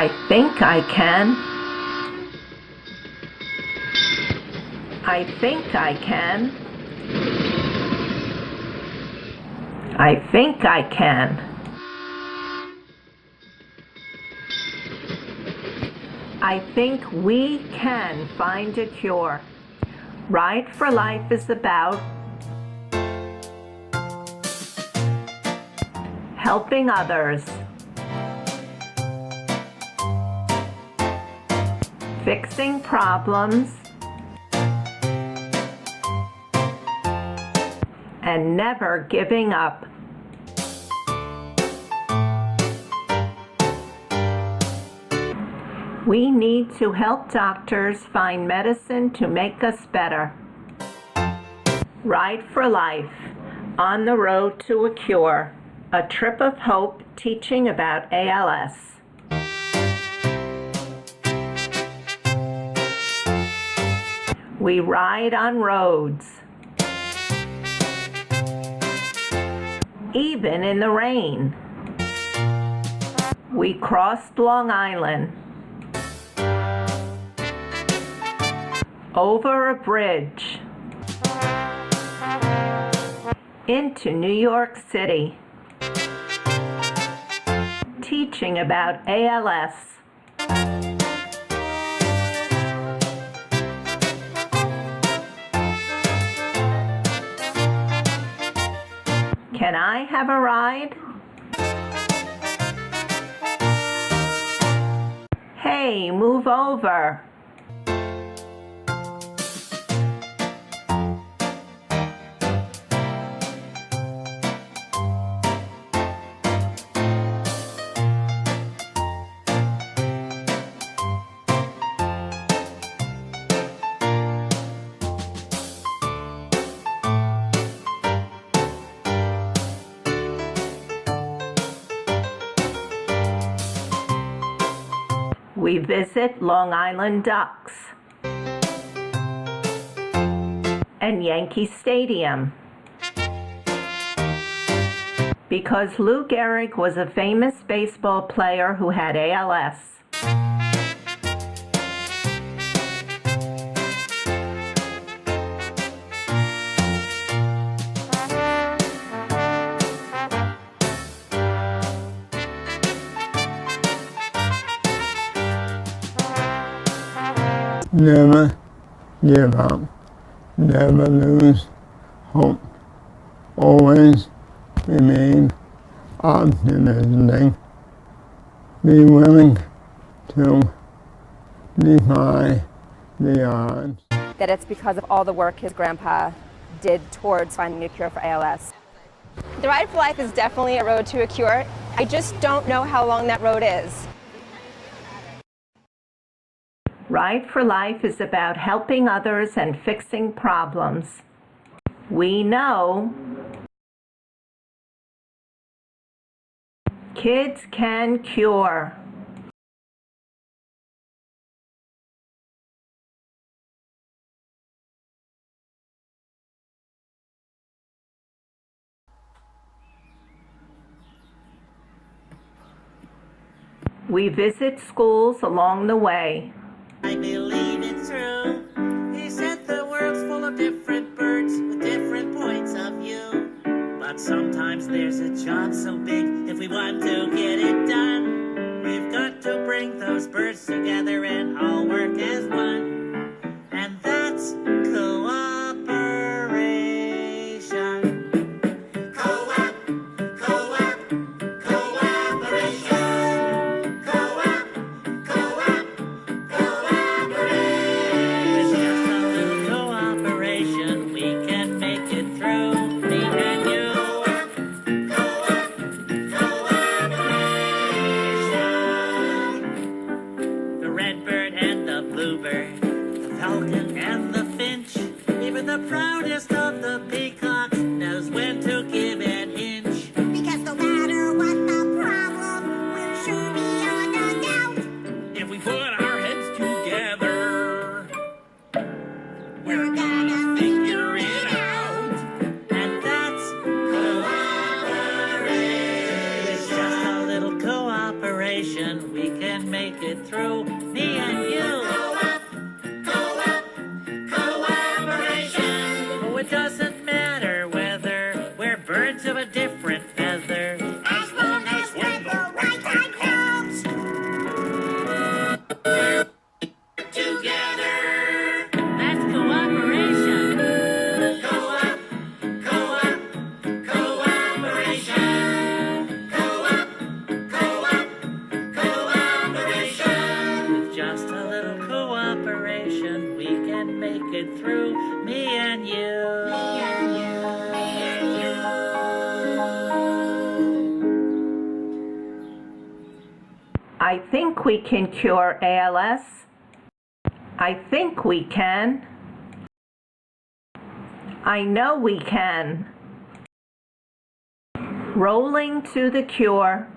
I think I can. I think I can. I think I can. I think we can find a cure. Ride for Life is about helping others, fixing problems, and never giving up. We need to help doctors find medicine to make us better. Ride for Life, on the road to a cure, a trip of hope teaching about ALS. We ride on roads, even in the rain. We crossed Long Island, over a bridge, into New York City, teaching about ALS. Can I have a ride? Hey, move over. We visit Long Island Ducks and Yankee Stadium because Lou Gehrig was a famous baseball player who had ALS. Never give up, never lose hope, always remain optimistic, be willing to defy the odds. That it's because of all the work his grandpa did towards finding a cure for ALS. The Ride for Life is definitely a road to a cure. I just don't know how long that road is. Ride for Life is about helping others and fixing problems. We know kids can cure. We visit schools along the way. I believe it's true. He said the world's full of different birds with different points of view. But sometimes there's a job so big, if we want to get it done, we've got to bring those birds together and all work as one. And that's cooperation. Co-op, co-op, cooperation. Co-op, co-op, cooperation. With just a little cooperation, we can make it through. Me and you. Co-op, cooperation. The redbird and the bluebird, the falcon and the finch, even the proudest of the peacocks knows when to give an inch. Because no matter what the problem, we'll sure be on the doubt. If we put our heads together, we're Gonna figure it out. And that's cooperation. With just a little cooperation, we we can make it through. Me and you. Cooperation. Oh, it doesn't matter whether we're birds of a different feather. As long as when the right time comes, we're together. That's cooperation. Cooperation. With just a little cooperation, we can make it through. Me and you. I think we can cure ALS. I think we can. I know we can. Rolling to the cure.